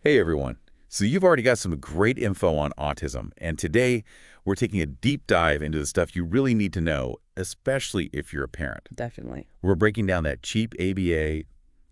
Hey everyone. So you've already got some great info on autism, and today we're taking a deep dive into the stuff you really need to know, especially if you're a parent. Definitely. We're breaking down that cheap ABA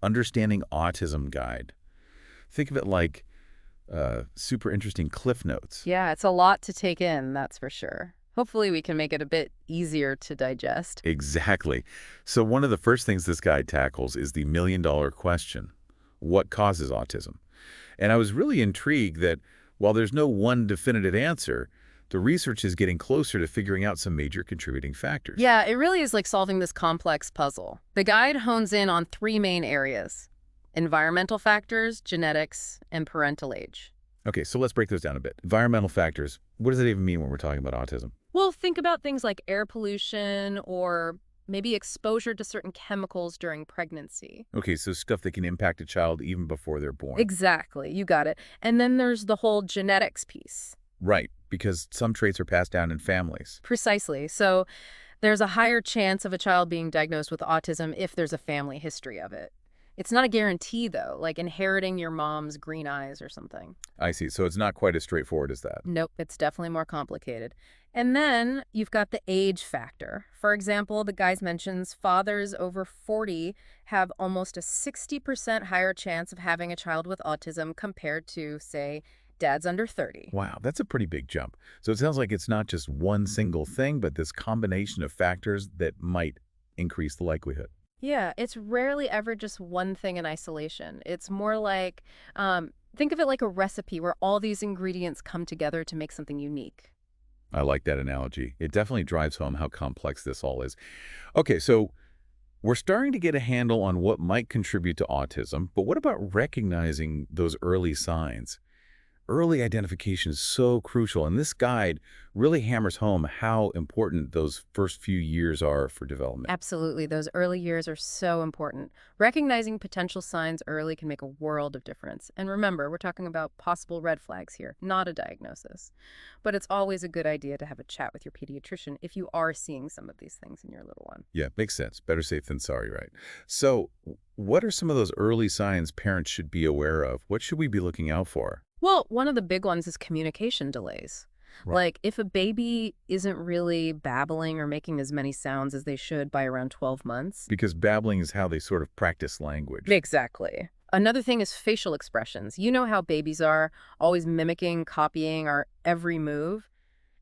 Understanding Autism guide. Think of it like super interesting cliff notes. Yeah, it's a lot to take in, that's for sure. Hopefully we can make it a bit easier to digest. Exactly. So one of the first things this guide tackles is the million-dollar question. What causes autism? And I was really intrigued that while there's no one definitive answer, the research is getting closer to figuring out some major contributing factors. Yeah, it really is like solving this complex puzzle. The guide hones in on three main areas: environmental factors, genetics, and parental age. Okay, so let's break those down a bit. Environmental factors. What does that even mean when we're talking about autism? Well, think about things like air pollution or maybe exposure to certain chemicals during pregnancy. Okay, so stuff that can impact a child even before they're born. Exactly, you got it. And then there's the whole genetics piece. Right, because some traits are passed down in families. Precisely. So there's a higher chance of a child being diagnosed with autism if there's a family history of it. It's not a guarantee, though, like inheriting your mom's green eyes or something. I see, so it's not quite as straightforward as that. Nope, it's definitely more complicated. And then you've got the age factor. For example, the guy mentions fathers over 40 have almost a 60% higher chance of having a child with autism compared to, say, dads under 30. Wow, that's a pretty big jump. So it sounds like it's not just one single thing, but this combination of factors that might increase the likelihood. Yeah, it's rarely ever just one thing in isolation. It's more like, think of it like a recipe where all these ingredients come together to make something unique. I like that analogy. It definitely drives home how complex this all is. Okay, so we're starting to get a handle on what might contribute to autism, but what about recognizing those early signs? Early identification is so crucial, and this guide really hammers home how important those first few years are for development. Absolutely, those early years are so important. Recognizing potential signs early can make a world of difference. And remember, we're talking about possible red flags here, not a diagnosis. But it's always a good idea to have a chat with your pediatrician if you are seeing some of these things in your little one. Yeah, makes sense. Better safe than sorry, right? So what are some of those early signs parents should be aware of? What should we be looking out for? Well, one of the big ones is communication delays. Right. Like, if a baby isn't really babbling or making as many sounds as they should by around 12 months. Because babbling is how they sort of practice language. Exactly. Another thing is facial expressions. You know how babies are, always mimicking, copying our every move.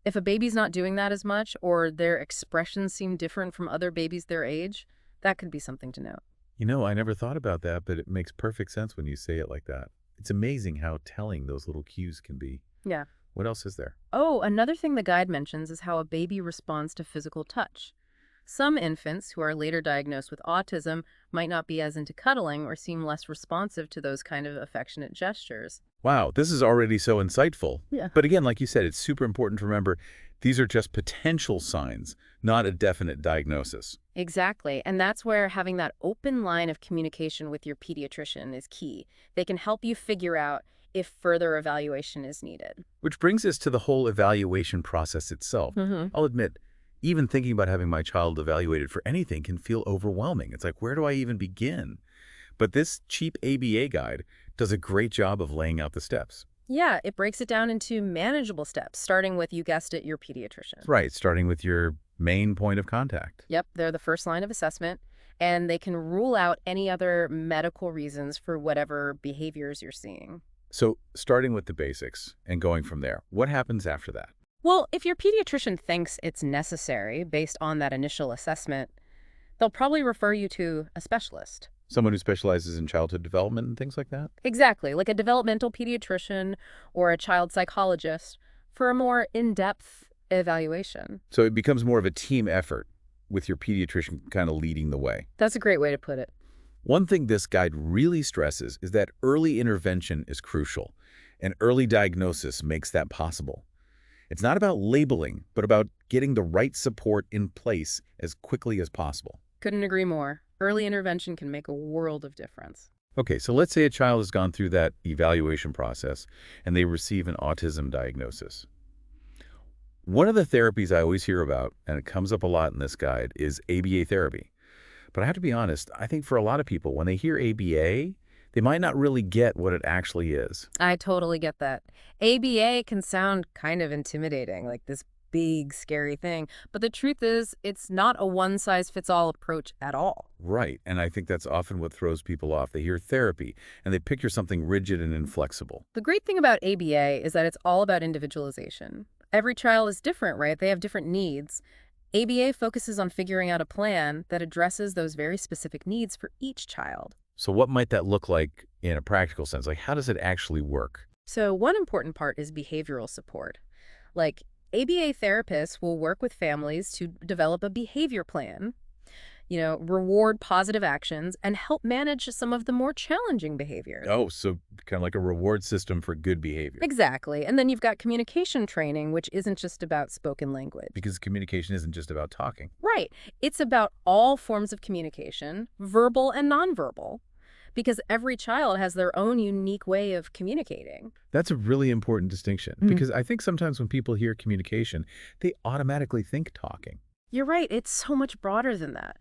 If a baby's not doing that as much, or their expressions seem different from other babies their age, that could be something to note. You know, I never thought about that, but it makes perfect sense when you say it like that. It's amazing how telling those little cues can be. Yeah. What else is there? Oh, another thing the guide mentions is how a baby responds to physical touch. Some infants who are later diagnosed with autism might not be as into cuddling or seem less responsive to those kind of affectionate gestures. Wow, this is already so insightful. Yeah. But again, like you said, it's super important to remember these are just potential signs, not a definite diagnosis. Exactly. And that's where having that open line of communication with your pediatrician is key. They can help you figure out if further evaluation is needed. Which brings us to the whole evaluation process itself. I'll admit, even thinking about having my child evaluated for anything can feel overwhelming. It's like, where do I even begin? But this cheap ABA guide does a great job of laying out the steps. Yeah, it breaks it down into manageable steps, starting with, you guessed it, your pediatrician. Right, starting with your main point of contact. Yep, they're the first line of assessment, and they can rule out any other medical reasons for whatever behaviors you're seeing. So starting with the basics and going from there, what happens after that? Well, if your pediatrician thinks it's necessary based on that initial assessment, they'll probably refer you to a specialist. Someone who specializes in childhood development and things like that? Exactly, like a developmental pediatrician or a child psychologist for a more in-depth evaluation. So it becomes more of a team effort with your pediatrician kind of leading the way. That's a great way to put it. One thing this guide really stresses is that early intervention is crucial, and early diagnosis makes that possible. It's not about labeling, but about getting the right support in place as quickly as possible. Couldn't agree more. Early intervention can make a world of difference. Okay, so let's say a child has gone through that evaluation process and they receive an autism diagnosis. One of the therapies I always hear about, and it comes up a lot in this guide, is ABA therapy. But I have to be honest, I think for a lot of people, when they hear ABA, They might not really get what it actually is. I totally get that. ABA can sound kind of intimidating, like this big, scary thing. But the truth is, it's not a one-size-fits-all approach at all. Right, and I think that's often what throws people off. They hear therapy, and they picture something rigid and inflexible. The great thing about ABA is that it's all about individualization. Every child is different, right? They have different needs. ABA focuses on figuring out a plan that addresses those very specific needs for each child. So what might that look like in a practical sense? Like, how does it actually work? So one important part is behavioral support. Like, ABA therapists will work with families to develop a behavior plan, reward positive actions, and help manage some of the more challenging behaviors. Oh, so kind of like a reward system for good behavior. Exactly. And then you've got communication training, which isn't just about spoken language. Because communication isn't just about talking. Right. It's about all forms of communication, verbal and nonverbal, because every child has their own unique way of communicating. That's a really important distinction, Mhm. because I think sometimes when people hear communication, they automatically think talking. You're right. It's so much broader than that.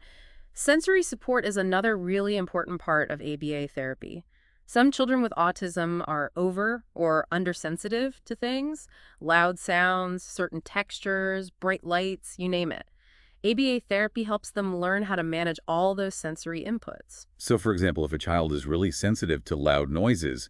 Sensory support is another really important part of ABA therapy. Some children with autism are over or undersensitive to things, loud sounds, certain textures, bright lights, you name it. ABA therapy helps them learn how to manage all those sensory inputs. So, for example, if a child is really sensitive to loud noises,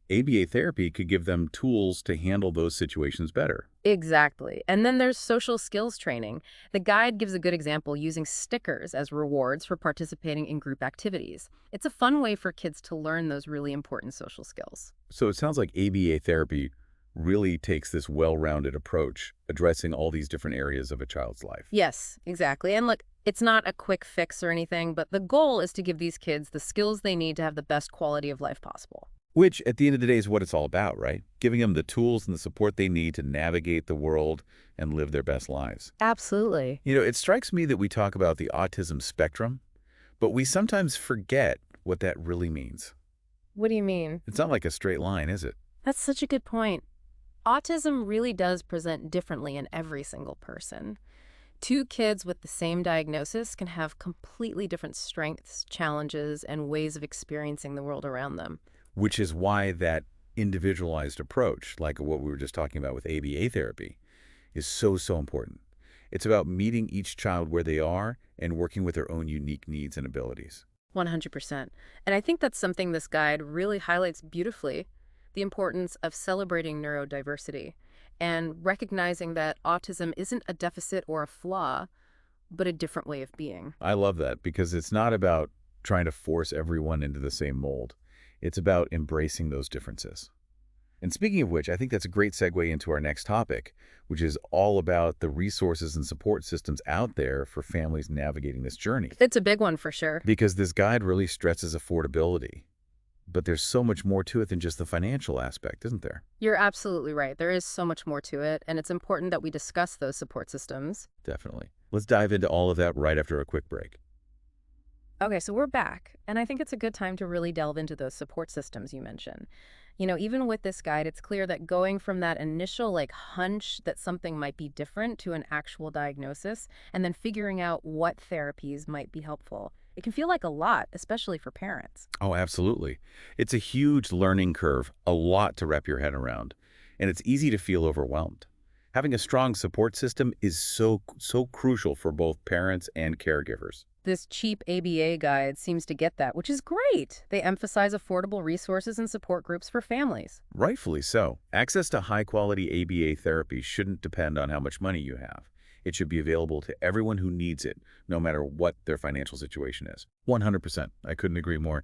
ABA therapy could give them tools to handle those situations better. Exactly. And then there's social skills training. The guide gives a good example using stickers as rewards for participating in group activities. It's a fun way for kids to learn those really important social skills. So it sounds like ABA therapy really takes this well-rounded approach, addressing all these different areas of a child's life. Yes, exactly. And look, it's not a quick fix or anything, but the goal is to give these kids the skills they need to have the best quality of life possible. Which, at the end of the day, is what it's all about, right? Giving them the tools and the support they need to navigate the world and live their best lives. Absolutely. It strikes me that we talk about the autism spectrum, but we sometimes forget what that really means. What do you mean? It's not like a straight line, is it? That's such a good point. Autism really does present differently in every single person. Two kids with the same diagnosis can have completely different strengths, challenges, and ways of experiencing the world around them. Which is why that individualized approach, like what we were just talking about with ABA therapy, is so, so important. It's about meeting each child where they are and working with their own unique needs and abilities. 100%. And I think that's something this guide really highlights beautifully, the importance of celebrating neurodiversity and recognizing that autism isn't a deficit or a flaw, but a different way of being. I love that because it's not about trying to force everyone into the same mold. It's about embracing those differences. And speaking of which, I think that's a great segue into our next topic, which is all about the resources and support systems out there for families navigating this journey. It's a big one for sure. Because this guide really stresses affordability. But there's so much more to it than just the financial aspect, isn't there? You're absolutely right. There is so much more to it, and it's important that we discuss those support systems. Definitely. Let's dive into all of that right after a quick break. Okay, so we're back, and I think it's a good time to really delve into those support systems you mentioned. Even with this guide, it's clear that going from that initial hunch that something might be different to an actual diagnosis, and then figuring out what therapies might be helpful, it can feel like a lot, especially for parents. Oh, absolutely. It's a huge learning curve, a lot to wrap your head around, and it's easy to feel overwhelmed. Having a strong support system is so crucial for both parents and caregivers. This cheap ABA guide seems to get that, which is great. They emphasize affordable resources and support groups for families. Rightfully so. Access to high-quality ABA therapy shouldn't depend on how much money you have. It should be available to everyone who needs it, no matter what their financial situation is. 100%. I couldn't agree more.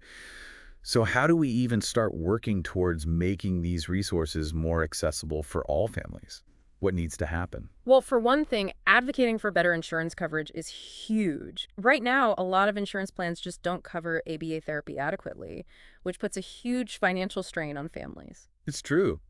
So how do we even start working towards making these resources more accessible for all families? What needs to happen? Well, for one thing, advocating for better insurance coverage is huge. Right now, a lot of insurance plans just don't cover ABA therapy adequately, which puts a huge financial strain on families. It's true.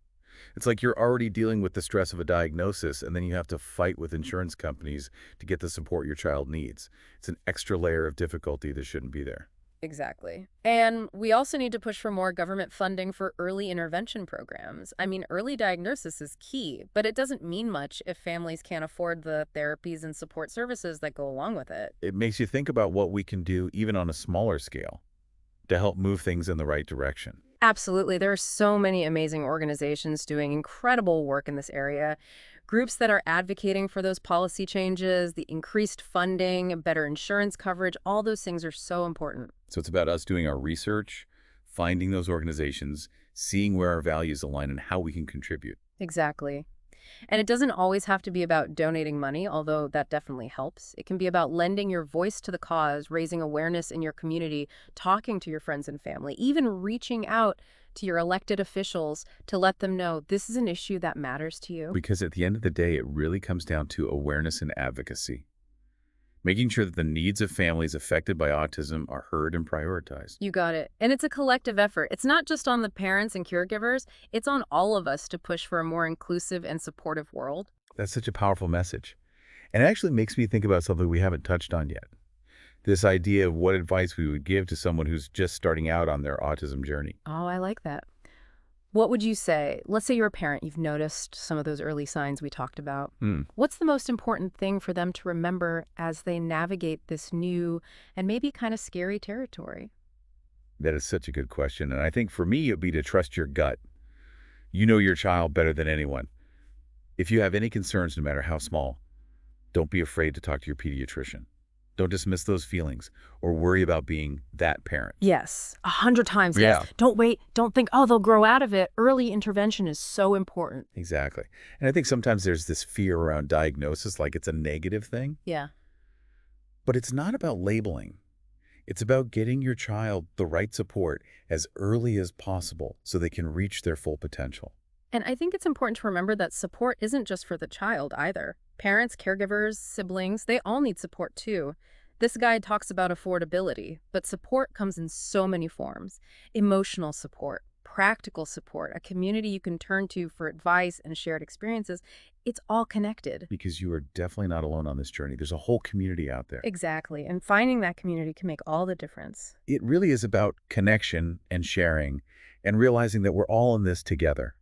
It's like you're already dealing with the stress of a diagnosis, and then you have to fight with insurance companies to get the support your child needs. It's an extra layer of difficulty that shouldn't be there. Exactly. And we also need to push for more government funding for early intervention programs. I mean, early diagnosis is key, but it doesn't mean much if families can't afford the therapies and support services that go along with it. It makes you think about what we can do even on a smaller scale. to help move things in the right direction. Absolutely. There are so many amazing organizations doing incredible work in this area. Groups that are advocating for those policy changes, the increased funding, better insurance coverage, all those things are so important. So it's about us doing our research, finding those organizations, seeing where our values align and how we can contribute. Exactly. And it doesn't always have to be about donating money, although that definitely helps. It can be about lending your voice to the cause, raising awareness in your community, talking to your friends and family, even reaching out to your elected officials to let them know this is an issue that matters to you. Because at the end of the day, it really comes down to awareness and advocacy, making sure that the needs of families affected by autism are heard and prioritized. You got it. And it's a collective effort. It's not just on the parents and caregivers, it's on all of us to push for a more inclusive and supportive world. That's such a powerful message. And it actually makes me think about something we haven't touched on yet. This idea of what advice we would give to someone who's just starting out on their autism journey. Oh, I like that. What would you say? Let's say you're a parent, you've noticed some of those early signs we talked about. Hmm. What's the most important thing for them to remember as they navigate this new and maybe kind of scary territory? That is such a good question. And I think for me, it would be to trust your gut. You know your child better than anyone. If you have any concerns, no matter how small, don't be afraid to talk to your pediatrician. Don't dismiss those feelings or worry about being that parent. Yes, 100 times yes. Yeah. Don't wait. Don't think, oh, they'll grow out of it. Early intervention is so important. Exactly. And I think sometimes there's this fear around diagnosis, like it's a negative thing, Yeah. but it's not about labeling. It's about getting your child the right support as early as possible so they can reach their full potential. And I think it's important to remember that support isn't just for the child either. Parents, caregivers, siblings, they all need support too. This guide talks about affordability, but support comes in so many forms. Emotional support, practical support, a community you can turn to for advice and shared experiences. It's all connected. Because you are definitely not alone on this journey. There's a whole community out there. Exactly. And finding that community can make all the difference. It really is about connection and sharing and realizing that we're all in this together.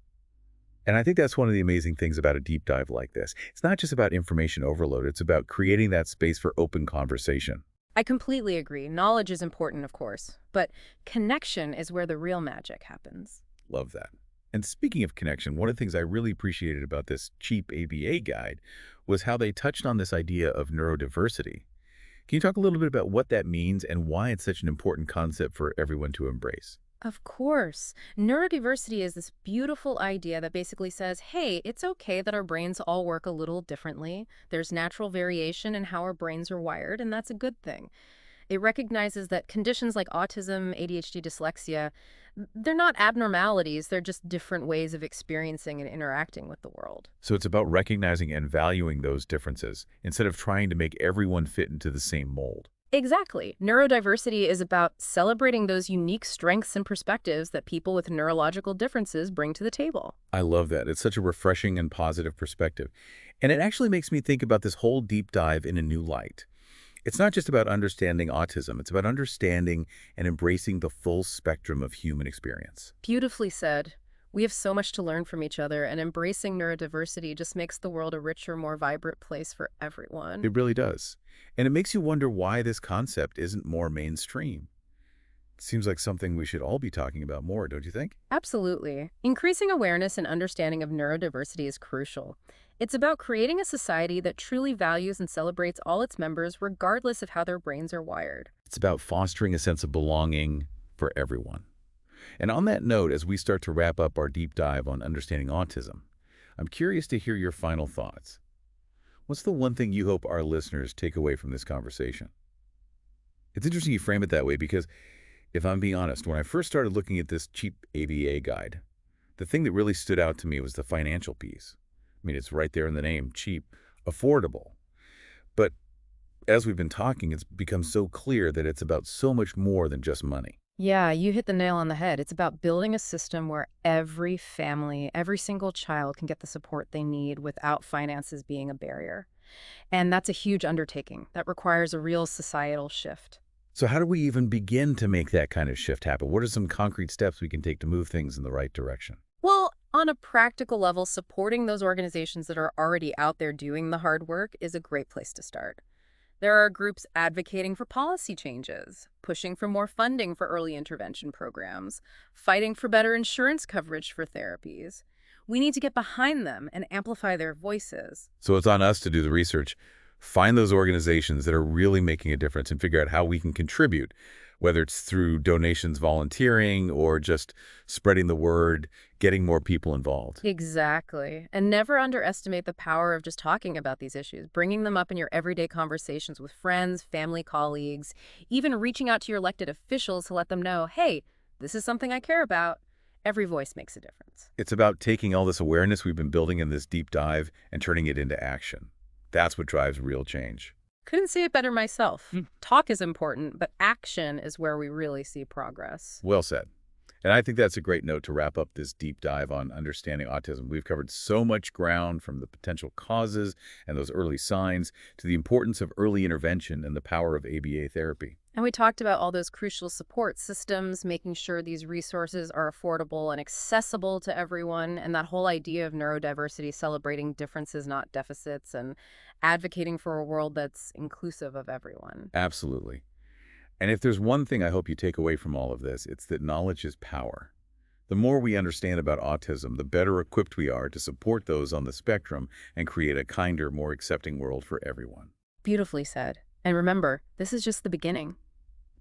And I think that's one of the amazing things about a deep dive like this. It's not just about information overload. It's about creating that space for open conversation. I completely agree. Knowledge is important, of course, but connection is where the real magic happens. Love that. And speaking of connection, one of the things I really appreciated about this cheap ABA guide was how they touched on this idea of neurodiversity. Can you talk a little bit about what that means and why it's such an important concept for everyone to embrace? Of course. Neurodiversity is this beautiful idea that basically says, hey, it's okay that our brains all work a little differently. There's natural variation in how our brains are wired, and that's a good thing. It recognizes that conditions like autism, ADHD, dyslexia, they're not abnormalities, they're just different ways of experiencing and interacting with the world. So it's about recognizing and valuing those differences instead of trying to make everyone fit into the same mold. Exactly. Neurodiversity is about celebrating those unique strengths and perspectives that people with neurological differences bring to the table. I love that. It's such a refreshing and positive perspective. And it actually makes me think about this whole deep dive in a new light. It's not just about understanding autism. It's about understanding and embracing the full spectrum of human experience. Beautifully said. We have so much to learn from each other, and embracing neurodiversity just makes the world a richer, more vibrant place for everyone. It really does. And it makes you wonder why this concept isn't more mainstream. It seems like something we should all be talking about more, don't you think? Absolutely. Increasing awareness and understanding of neurodiversity is crucial. It's about creating a society that truly values and celebrates all its members regardless of how their brains are wired. It's about fostering a sense of belonging for everyone. And on that note, as we start to wrap up our deep dive on understanding autism, I'm curious to hear your final thoughts. What's the one thing you hope our listeners take away from this conversation? It's interesting you frame it that way because, if I'm being honest, when I first started looking at this cheap ABA guide, the thing that really stood out to me was the financial piece. I mean, it's right there in the name, cheap, affordable. But as we've been talking, it's become so clear that it's about so much more than just money. Yeah, you hit the nail on the head. It's about building a system where every family, every single child can get the support they need without finances being a barrier. And that's a huge undertaking that requires a real societal shift. So how do we even begin to make that kind of shift happen? What are some concrete steps we can take to move things in the right direction? Well, on a practical level, supporting those organizations that are already out there doing the hard work is a great place to start. There are groups advocating for policy changes, pushing for more funding for early intervention programs, fighting for better insurance coverage for therapies. We need to get behind them and amplify their voices. So it's on us to do the research, find those organizations that are really making a difference and figure out how we can contribute, whether it's through donations, volunteering, or just spreading the word, getting more people involved. Exactly. And never underestimate the power of just talking about these issues, bringing them up in your everyday conversations with friends, family, colleagues, even reaching out to your elected officials to let them know, hey, this is something I care about. Every voice makes a difference. It's about taking all this awareness we've been building in this deep dive and turning it into action. That's what drives real change. Couldn't say it better myself. Talk is important, but action is where we really see progress. Well said. And I think that's a great note to wrap up this deep dive on understanding autism. We've covered so much ground, from the potential causes and those early signs to the importance of early intervention and the power of ABA therapy. And we talked about all those crucial support systems, making sure these resources are affordable and accessible to everyone, and that whole idea of neurodiversity celebrating differences, not deficits, and advocating for a world that's inclusive of everyone. Absolutely. And if there's one thing I hope you take away from all of this, it's that knowledge is power. The more we understand about autism, the better equipped we are to support those on the spectrum and create a kinder, more accepting world for everyone. Beautifully said. And remember, this is just the beginning.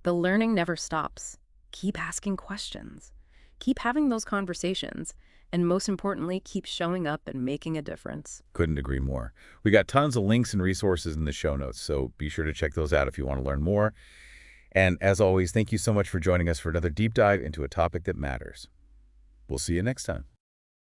The learning never stops. Keep asking questions. Keep having those conversations. And most importantly, keep showing up and making a difference. Couldn't agree more. We got tons of links and resources in the show notes, so be sure to check those out if you want to learn more. And as always, thank you so much for joining us for another deep dive into a topic that matters. We'll see you next time.